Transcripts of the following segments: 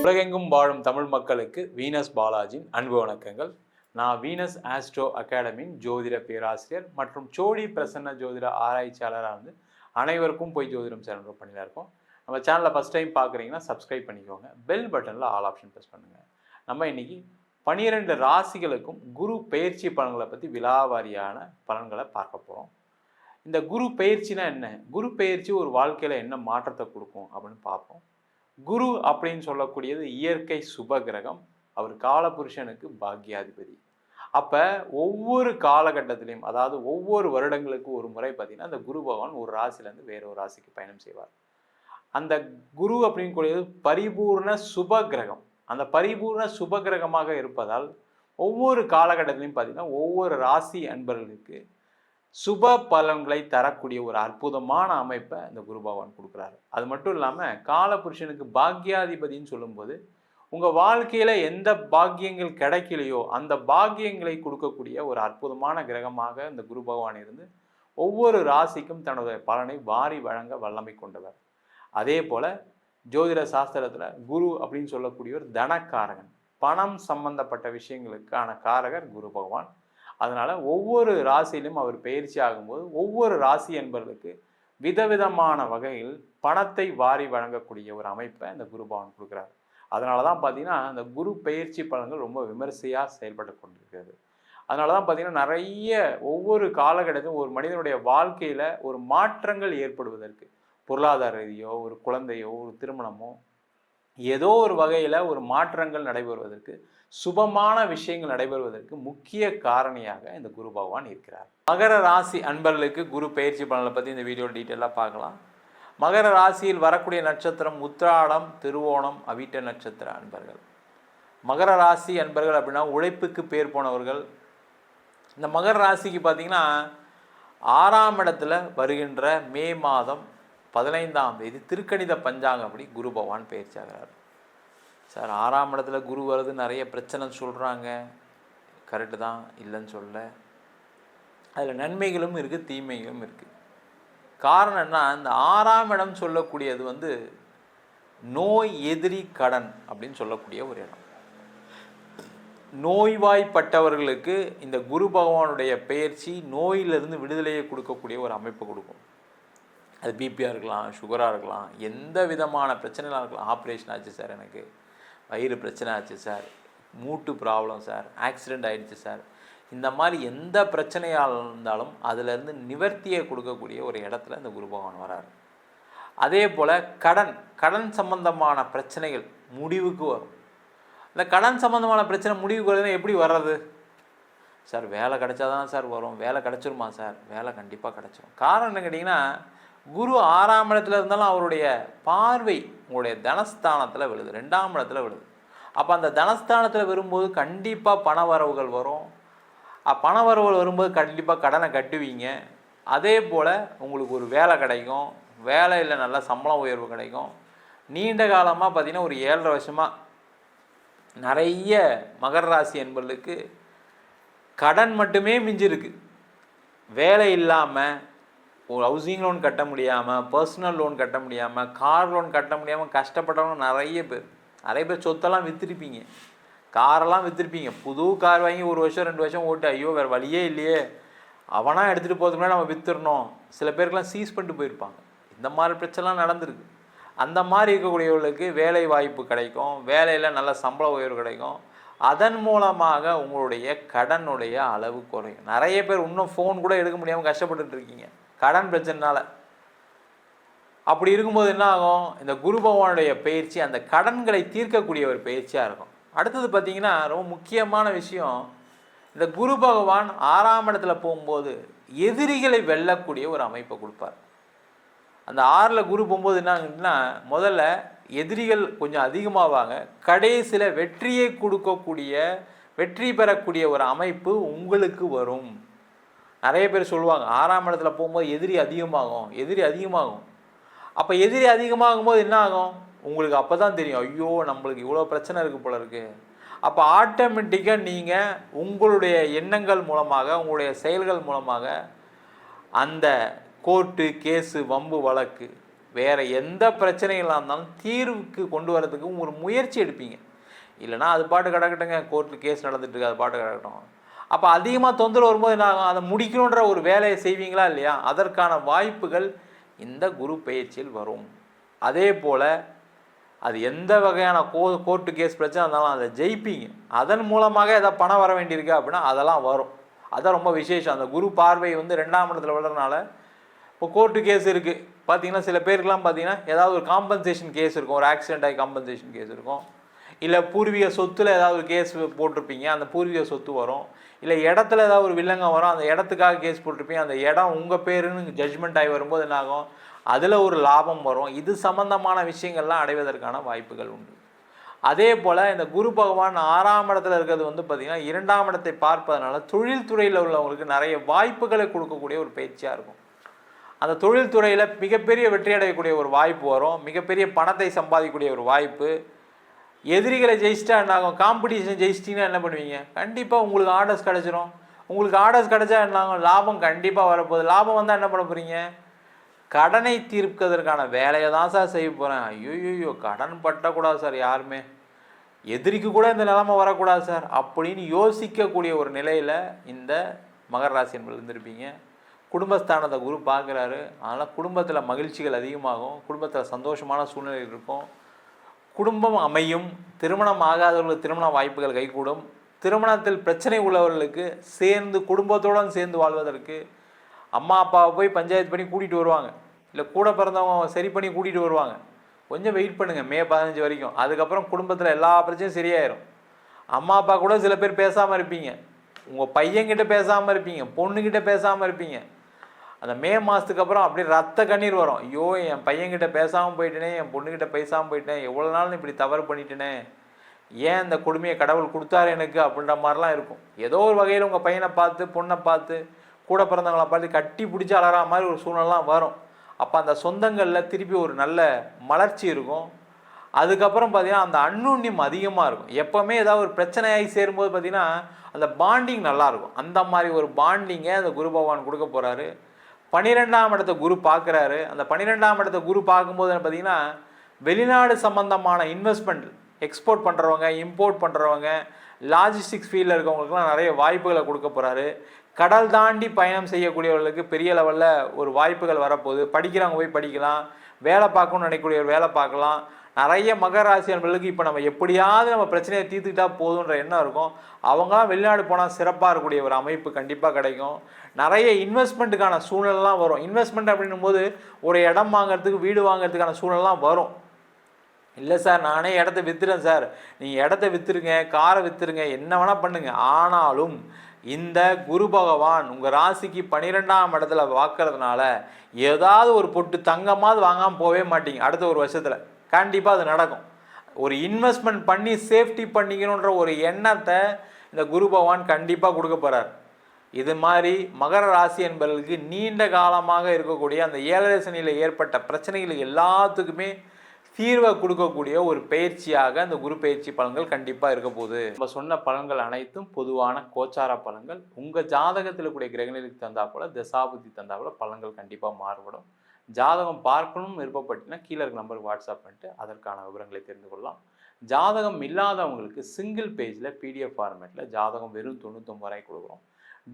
உலகெங்கும் வாழும் தமிழ் மக்களுக்கு வீனஸ் பாலாஜியின் அன்பு வணக்கங்கள். நான் வீனஸ் ஆஸ்ட்ரோ அகாடமியின் ஜோதிட பேராசிரியர் மற்றும் சோழி பிரசன்ன ஜோதிட ஆராய்ச்சியாளராக வந்து அனைவருக்கும் போய் ஜோதிடம் சேனல் பண்ணியில் இருக்கோம். நம்ம சேனலை ஃபஸ்ட் டைம் பார்க்குறீங்கன்னா சப்ஸ்கிரைப் பண்ணிக்கோங்க, பெல் பட்டனில் ஆல் ஆப்ஷன் ப்ரெஸ் பண்ணுங்கள். நம்ம இன்னைக்கு 12 ராசிகளுக்கும் குரு பெயர்ச்சி பலன்களை பற்றி விலாவாரியான பலன்களை பார்க்க போகிறோம். இந்த குரு பெயர்ச்சினா என்ன, குரு பெயர்ச்சி ஒரு வாழ்க்கையில் என்ன மாற்றத்தை கொடுக்கும் அப்படின்னு பார்ப்போம். குரு அப்படின்னு சொல்லக்கூடியது இயற்கை சுப கிரகம். அவர் காலபுருஷனுக்கு பாக்யாதிபதி. அப்போ ஒவ்வொரு காலகட்டத்திலையும், அதாவது ஒவ்வொரு வருடங்களுக்கு ஒரு முறை பார்த்தீங்கன்னா அந்த குரு பகவான் ஒரு ராசிலேருந்து வேற ஒரு ராசிக்கு பயணம் செய்வார். அந்த குரு அப்படின்னு கூடியது பரிபூர்ண சுப கிரகம். அந்த பரிபூர்ண சுப கிரகமாக இருப்பதால் ஒவ்வொரு காலகட்டத்திலையும் பார்த்தீங்கன்னா ஒவ்வொரு ராசி அன்பர்களுக்கு சுப பலன்களை தரக்கூடிய ஒரு அற்புதமான அமைப்பை இந்த குரு பகவான் கொடுக்குறாரு. அது மட்டும் இல்லாமல் காலபுருஷனுக்கு பாக்யாதிபதினு சொல்லும்போது உங்கள் வாழ்க்கையில் எந்த பாக்கியங்கள் கிடைக்கலையோ அந்த பாக்கியங்களை கொடுக்கக்கூடிய ஒரு அற்புதமான கிரகமாக இந்த குரு பகவான் இருந்து ஒவ்வொரு ராசிக்கும் தன்னுடைய பலனை வாரி வழங்க வல்லமை கொண்டவர். அதே போல் ஜோதிட சாஸ்திரத்தில் குரு அப்படின்னு சொல்லக்கூடிய ஒரு தனக்காரகன், பணம் சம்பந்தப்பட்ட விஷயங்களுக்கான காரகர் குரு பகவான். அதனால் ஒவ்வொரு ராசியிலும் அவர் பயிற்சி ஆகும்போது ஒவ்வொரு ராசி என்பவர்களுக்கு விதவிதமான வகையில் பணத்தை வாரி வழங்கக்கூடிய ஒரு அமைப்பை இந்த குரு பகவான் கொடுக்குறாரு. அதனால தான் பார்த்தீங்கன்னா இந்த குரு பயிற்சி பலன்கள் ரொம்ப விமர்சையாக செயல்பட்டு கொண்டிருக்கிறது. அதனால தான் பார்த்தீங்கன்னா நிறைய ஒவ்வொரு காலகட்டத்திலும் ஒரு மனிதனுடைய வாழ்க்கையில் ஒரு மாற்றங்கள் ஏற்படுவதற்கு, பொருளாதார ரீதியோ ஒரு குழந்தையோ ஒரு திருமணமோ ஏதோ ஒரு வகையில் ஒரு மாற்றங்கள் நடைபெறுவதற்கு, சுபமான விஷயங்கள் நடைபெறுவதற்கு முக்கிய காரணியாக இந்த குரு பகவான் இருக்கிறார். மகர ராசி அன்பர்களுக்கு குரு பயிற்சி பலனை பற்றி இந்த வீடியோ டீட்டெயிலாக பார்க்கலாம். மகர ராசியில் வரக்கூடிய நட்சத்திரம் உத்திராடம், திருவோணம், அவிட்ட நட்சத்திர அன்பர்கள். மகர ராசி அன்பர்கள் அப்படின்னா உழைப்புக்கு பேர் போனவர்கள். இந்த மகர ராசிக்கு பார்த்தீங்கன்னா 6ஆம் இடத்துல வருகின்ற மே மாதம் 15ஆம் தேதி திருக்கணித பஞ்சாங்கம் அப்படி குரு பகவான் பயிற்சி ஆகிறார். சார் 6ஆம் இடத்துல குரு வருது, நிறைய பிரச்சனை சொல்கிறாங்க. கரெக்டு தான், இல்லைன்னு சொல்ல. அதில் நன்மைகளும் இருக்குது, தீமைகளும் இருக்குது. காரணம் என்ன, இந்த 6ஆம் இடம் சொல்லக்கூடியது வந்து நோய் எதிரி கடன் அப்படின்னு சொல்லக்கூடிய ஒரு இடம். நோய்வாய்ப்பட்டவர்களுக்கு இந்த குரு பகவானுடைய பெயர்ச்சி நோயிலிருந்து விடுதலையை கொடுக்கக்கூடிய ஒரு அமைப்பு கொடுக்கும். அது பிபியாக இருக்கலாம், சுகராக இருக்கலாம், எந்த விதமான பிரச்சனைலாம் இருக்கலாம். ஆப்ரேஷன் ஆச்சு சார், எனக்கு வயிறு பிரச்சனை ஆச்சு சார், மூட்டு ப்ராப்ளம் சார், ஆக்சிடெண்ட் ஆகிடுச்சு சார், இந்த மாதிரி எந்த பிரச்சனையாக இருந்தாலும் அதிலேருந்து நிவர்த்தியை கொடுக்கக்கூடிய ஒரு இடத்துல இந்த குரு பகவான் வராரு. அதே போல் கடன் சம்பந்தமான பிரச்சனைகள் முடிவுக்கு வரும். இந்த கடன் சம்பந்தமான பிரச்சனை முடிவுக்கு வருதுன்னா எப்படி வர்றது சார்? வேலை கிடைச்சாதான் சார் வரும். வேலை கிடைச்சிருமா சார்? வேலை கண்டிப்பாக கிடைச்சிரும். காரணம் என்ன கேட்டிங்கன்னா, குரு 6ஆம் இடத்துல இருந்தாலும் அவருடைய பார்வை உங்களுடைய தனஸ்தானத்தில் விழுது, 2ஆம் இடத்துல விழுது. அப்போ அந்த தனஸ்தானத்தில் வரும்போது கண்டிப்பாக பண வரவுகள் வரும். பண வரவுகள் வரும்போது கண்டிப்பாக கடனை கட்டுவீங்க. அதே போல் உங்களுக்கு ஒரு வேலை கிடைக்கும், வேலையில் நல்ல சம்பளம் உயர்வு கிடைக்கும். நீண்ட காலமாக பார்த்திங்கன்னா ஒரு 7.5 வருஷமாக நிறைய மகர ராசி என்பவர்களுக்கு கடன் மட்டுமே மிஞ்சிருக்கு. வேலை இல்லாமல், ஒரு ஹவுசிங் லோன் கட்ட முடியாமல், பர்சனல் லோன் கட்ட முடியாமல், கார் லோன் கட்ட முடியாமல் கஷ்டப்பட்டவங்க நிறைய பேர் சொத்தெல்லாம் விற்றுருப்பீங்க, காரெல்லாம் விற்றுருப்பீங்க. புது கார் வாங்கி 1 வருஷம் 2 வருஷம் ஓட்டு ஐயோ வேறு வழியே இல்லையே, அவனாக எடுத்துகிட்டு போகிறதுக்கு முன்னாடி நம்ம விற்றுறணும். சில பேருக்கெல்லாம் சீஸ் பண்ணிட்டு போயிருப்பாங்க. இந்த மாதிரி பிரச்சனைலாம் நடந்திருக்கு. அந்த மாதிரி இருக்கக்கூடியவர்களுக்கு வேலை வாய்ப்பு கிடைக்கும், வேலையில் நல்ல சம்பள உயர்வு கிடைக்கும். அதன் மூலமாக உங்களுடைய கடனுடைய அளவு குறையும். நிறைய பேர் இன்னும் ஃபோன் கூட எடுக்க முடியாமல் கஷ்டப்பட்டுட்டு இருக்கீங்க கடன் பிரச்சனைனால. அப்படி இருக்கும்போது என்ன ஆகும், இந்த குரு பகவானுடைய பயிற்சி அந்த கடன்களை தீர்க்கக்கூடிய ஒரு பயிற்சியாக இருக்கும். அடுத்தது பார்த்திங்கன்னா ரொம்ப முக்கியமான விஷயம், இந்த குரு பகவான் 6ஆம் இடத்துல போகும்போது எதிரிகளை வெல்லக்கூடிய ஒரு அமைப்பை கொடுப்பார். அந்த 6ல் குரு போகும்போது என்ன ஆகுதுன்னா, முதல்ல எதிரிகள் கொஞ்சம் அதிகமாவாங்க, கடைசியில் வெற்றியை கொடுக்கக்கூடிய, வெற்றி பெறக்கூடிய ஒரு அமைப்பு உங்களுக்கு வரும். நிறைய பேர் சொல்லுவாங்க 6ஆம் இடத்துல போகும்போது எதிரி அதிகமாகும். அப்போ எதிரி அதிகமாகும் போது என்ன ஆகும், உங்களுக்கு அப்போ தான் தெரியும், ஐயோ நம்மளுக்கு இவ்வளோ பிரச்சனை இருக்குது போல இருக்குது. அப்போ ஆட்டோமேட்டிக்காக நீங்கள் உங்களுடைய எண்ணங்கள் மூலமாக, உங்களுடைய செயல்கள் மூலமாக அந்த கோர்ட்டு கேஸு வம்பு வழக்கு வேறு எந்த பிரச்சனைகளாக இருந்தாலும் தீர்வுக்கு கொண்டு வரதுக்கு ஒரு முயற்சி எடுப்பீங்க. இல்லைனா அது பாட்டு கிடக்கட்டுங்க, கோர்ட்டில் கேஸ் நடந்துட்டுருக்கு, அது பாட்டு கிடக்கட்டும். அப்போ அதிகமாக தொந்தரவு வரும்போது என்ன ஆகும்? அதை முடிக்கணுன்ற ஒரு வேலையை செய்வீங்களா இல்லையா? அதற்கான வாய்ப்புகள் இந்த குரு பெயர்ச்சியில் வரும். அதே போல் அது எந்த வகையான கோர்ட்டு கேஸ் பிரச்சனை இருந்தாலும் அதை ஜெயிப்பீங்க. அதன் மூலமாக ஏதாவது பணம் வர வேண்டியிருக்கு அப்படின்னா அதெல்லாம் வரும். அதான் ரொம்ப விசேஷம். அந்த குரு பார்வை வந்து 2ஆம் இடத்துல விடுறதுனால இப்போ கோர்ட்டு கேஸ் இருக்குது பார்த்தீங்கன்னா, சில பேருக்குலாம் பார்த்தீங்கன்னா ஏதாவது ஒரு காம்பன்சேஷன் கேஸ் இருக்கும், ஒரு ஆக்சிடென்ட் ஆகி காம்பன்சேஷன் கேஸ் இருக்கும், இல்லை பூர்வீக சொத்தில் ஏதாவது ஒரு கேஸ் போட்டிருப்பீங்க, அந்த பூர்வீக சொத்து வரும், இல்லை இடத்துல ஏதாவது ஒரு வில்லங்கம் வரும், அந்த இடத்துக்காக கேஸ் போட்டிருப்பீங்க, அந்த இடம் உங்கள் பேருன்னு ஜட்ஜ்மெண்ட் ஆகி வரும்போது என்ன ஆகும்? அதில் ஒரு லாபம் வரும். இது சம்பந்தமான விஷயங்கள்லாம் அடைவதற்கான வாய்ப்புகள் உண்டு. அதே போல் இந்த குரு பகவான் 6ஆம் இடத்துல இருக்கிறது வந்து பார்த்திங்கன்னா 2ஆம் இடத்தை பார்ப்பதனால தொழில்துறையில் உள்ளவங்களுக்கு நிறைய வாய்ப்புகளை கொடுக்கக்கூடிய ஒரு பயிற்சியாக இருக்கும். அந்த தொழில்துறையில் மிகப்பெரிய வெற்றி அடையக்கூடிய ஒரு வாய்ப்பு வரும், மிகப்பெரிய பணத்தை சம்பாதிக்கக்கூடிய ஒரு வாய்ப்பு. எதிரிகளை ஜெயிச்சிட்டா என்ன ஆகும்? காம்படிஷன் ஜெயிச்சிட்டிங்கன்னா என்ன பண்ணுவீங்க? கண்டிப்பாக உங்களுக்கு ஆர்டர்ஸ் கிடச்சிரும். உங்களுக்கு ஆர்டர்ஸ் கிடச்சா என்ன ஆகும்? லாபம் கண்டிப்பாக வரப்போகுது. லாபம் வந்தால் என்ன பண்ண போகிறீங்க? கடனை தீர்ப்பதற்கான வேலையை தான் சார் செய்ய போகிறேன். ஐயோ கடன் பட்டக்கூடாது சார், யாருமே எதிரிக்கு கூட இந்த நிலைமை வரக்கூடாது சார் அப்படின்னு யோசிக்கக்கூடிய ஒரு நிலையில் இந்த மகர ராசி என்பது இருந்திருப்பீங்க. குடும்பஸ்தானத்தை குரு பார்க்குறாரு, அதனால் குடும்பத்தில் மகிழ்ச்சிகள் அதிகமாகும், குடும்பத்தில் சந்தோஷமான சூழ்நிலை இருக்கும், குடும்பம் அமையும், திருமணம் ஆகாதவர்களுக்கு திருமண வாய்ப்புகள் கைகூடும், திருமணத்தில் பிரச்சனை உள்ளவர்களுக்கு சேர்ந்து குடும்பத்தோடு சேர்ந்து வாழ்வதற்கு அம்மா அப்பாவை போய் பஞ்சாயத்து பண்ணி கூட்டிகிட்டு வருவாங்க, இல்லை கூட பிறந்தவங்க சரி பண்ணி கூட்டிகிட்டு வருவாங்க. கொஞ்சம் வெயிட் பண்ணுங்கள் மே 15 வரைக்கும். அதுக்கப்புறம் குடும்பத்தில் எல்லா பிரச்சனையும் சரியாயிரும். அம்மா அப்பா கூட சில பேர் பேசாமல் இருப்பீங்க, உங்கள் பையன்கிட்ட பேசாமல் இருப்பீங்க, பொண்ணுக்கிட்ட பேசாமல் இருப்பீங்க. அந்த மே மாதத்துக்கு அப்புறம் அப்படியே ரத்த கண்ணீர் வரும். ஐயோ என் பையன்கிட்ட பேசாமல் போயிட்டேனே, என் பொண்ணுக்கிட்ட பேசாமல் போயிட்டேன், எவ்வளோ நாள் இப்படி தவறு பண்ணிட்டேனே, ஏன் இந்த கொடுமையை கடவுள் கொடுத்தாரு எனக்கு அப்படின்ற மாதிரிலாம் இருக்கும். ஏதோ ஒரு வகையில் உங்கள் பையனை பார்த்து பொண்ணை பார்த்து கூட பிறந்தவங்களை பார்த்து கட்டி பிடிச்சி அலறா மாதிரி ஒரு சூழ்நிலாம் வரும். அப்போ அந்த சொந்தங்களில் திருப்பி ஒரு நல்ல மலர்ச்சி இருக்கும். அதுக்கப்புறம் பார்த்திங்கன்னா அந்த அன்னுண்ணியம் அதிகமாக இருக்கும். எப்போவுமே ஏதாவது ஒரு பிரச்சனையாகி சேரும்போது பார்த்திங்கன்னா அந்த பாண்டிங் நல்லாயிருக்கும். அந்த மாதிரி ஒரு பாண்டிங்கை அந்த குரு பகவான் கொடுக்க போகிறாரு. 12ஆம் இடத்தை குரு பார்க்குறாரு. அந்த 12ஆம் இடத்தை குரு பார்க்கும்போது பார்த்திங்கன்னா வெளிநாடு சம்மந்தமான இன்வெஸ்ட்மெண்ட், எக்ஸ்போர்ட் பண்ணுறவங்க, இம்போர்ட் பண்ணுறவங்க, லாஜிஸ்டிக்ஸ் ஃபீல்டில் இருக்கவங்களுக்குலாம் நிறைய வாய்ப்புகளை கொடுக்க போகிறாரு. கடல் தாண்டி பயணம் செய்யக்கூடியவர்களுக்கு பெரிய லெவலில் ஒரு வாய்ப்புகள் வரப்போகுது. படிக்கிறவங்க போய் படிக்கலாம், வேலை பார்க்கணும்னு நினைக்கக்கூடியவர் வேலை பார்க்கலாம். நிறைய மகர ராசி அன்பர்களுக்கு இப்போ நம்ம எப்படியாவது நம்ம பிரச்சனையை தீர்த்துக்கிட்டா போதுன்ற எண்ணம் இருக்கும். அவங்களாம் வெளிநாடு போனால் சிறப்பாக இருக்கக்கூடிய ஒரு அமைப்பு கண்டிப்பாக கிடைக்கும். நிறைய இன்வெஸ்ட்மெண்ட்டுக்கான சூழ்நிலாம் வரும். இன்வெஸ்ட்மெண்ட் அப்படின்னும் போது ஒரு இடம் வாங்கிறதுக்கு, வீடு வாங்கிறதுக்கான சூழ்நிலாம் வரும். இல்லை சார் நானே இடத்த விற்றுறேன் சார், நீங்கள் இடத்த விற்றுருங்க, காரை விற்றுருங்க, என்ன வேணால் பண்ணுங்கள். ஆனாலும் இந்த குரு பகவான் உங்கள் ராசிக்கு 12ஆம் இடத்துல வாக்கிறதுனால ஏதாவது ஒரு பொட்டு தங்கமாவது வாங்காமல் போகவே மாட்டீங்க. அடுத்த ஒரு வருஷத்தில் கண்டிப்பாக அது நடக்கும். ஒரு இன்வெஸ்ட்மெண்ட் பண்ணி சேஃப்டி பண்ணிக்கணுன்ற ஒரு எண்ணத்தை இந்த குரு பகவான் கண்டிப்பாக கொடுக்க போகிறார். இது மாதிரி மகர ராசி என்பவர்களுக்கு நீண்ட காலமாக இருக்கக்கூடிய அந்த 7.5 சனியில் ஏற்பட்ட பிரச்சனைகளுக்கு எல்லாத்துக்குமே தீர்வை கொடுக்கக்கூடிய ஒரு பயிற்சியாக அந்த குரு பயிற்சி பலன்கள் கண்டிப்பாக இருக்க போகுது. நம்ம சொன்ன பலன்கள் அனைத்தும் பொதுவான கோச்சார பலன்கள். உங்கள் ஜாதகத்தில் கூடிய கிரகங்களுக்கு தந்தாப்போல, தசாபுத்தி தந்தாப்போல பலன்கள் கண்டிப்பாக மாறுபடும். ஜாதகம் பார்க்கணும்னு விருப்பப்பட்டீங்கன்னா கீழே இருக்க நம்பருக்கு வாட்ஸ்அப் பண்ணிட்டு அதற்கான விவரங்களை தெரிந்து கொள்ளலாம். ஜாதகம் இல்லாதவங்களுக்கு சிங்கிள் பேஜில் PDF ஃபார்மேட்டில் ஜாதகம் வெறும் 99 ரூபாய் கொடுக்குறோம்.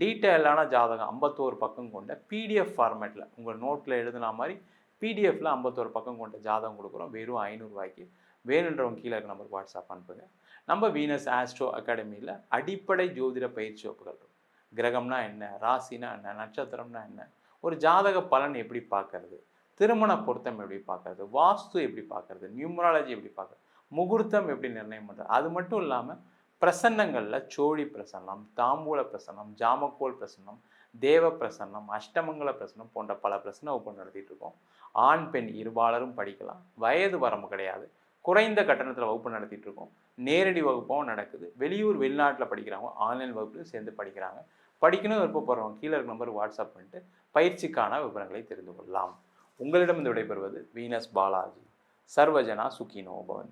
டீட்டெயிலான ஜாதகம் 51 பக்கம் கொண்ட PDF ஃபார்மேட்டில் உங்கள் நோட்டில் எழுதுனா மாதிரி PDFல 51 பக்கம் கொண்ட ஜாதகம் கொடுக்குறோம் வெறும் 500 ரூபாய்க்கு. வேணுன்றவங்க கீழே இருக்க நம்பருக்கு வாட்ஸ்அப் அனுப்புங்க. நம்ம வீனஸ் ஆஸ்ட்ரோ அகாடமியில் அடிப்படை ஜோதிட பயிற்சி வகுப்புகள் இருக்கும். கிரகம்னா என்ன, ராசினா என்ன, நட்சத்திரம்னா என்ன, ஒரு ஜாதக பலன் எப்படி பார்க்கறது, திருமண பொருத்தம் எப்படி பார்க்கறது, வாஸ்து எப்படி பார்க்கறது, நியூமராலஜி எப்படி பார்க்கறது, முகூர்த்தம் எப்படி நிர்ணயம் பண்ணுறது, அது மட்டும் இல்லாமல் பிரசன்னங்களில் சோழி பிரசன்னம், தாம்பூல பிரசன்னம், ஜாமக்கோல் பிரசன்னம், தேவ பிரசன்னம், அஷ்டமங்கல பிரசன்னம் போன்ற பல பிரசன்ன வகுப்பு நடத்திட்டு இருக்கோம். ஆண் பெண் இருபாலரும் படிக்கலாம். வயது வரம்பு கிடையாது. குறைந்த கட்டணத்தில் வகுப்பு நடத்திட்டு இருக்கோம். நேரடி வகுப்பும் நடக்குது. வெளியூர் வெளிநாட்டில் படிக்கிறவங்க ஆன்லைன் வகுப்புலையும் சேர்ந்து படிக்கிறாங்க. படிக்கணும் விருப்பப்படுறவங்க கீழே இருக்க நம்பருக்கு வாட்ஸ்அப் பண்ணிட்டு பயிற்சிக்கான விவரங்களை தெரிந்து கொள்ளலாம். உங்களிடம் இந்த விடைபெறுவது வீனஸ் பாலாஜி. சர்வஜனா சுகினோ பவந்து.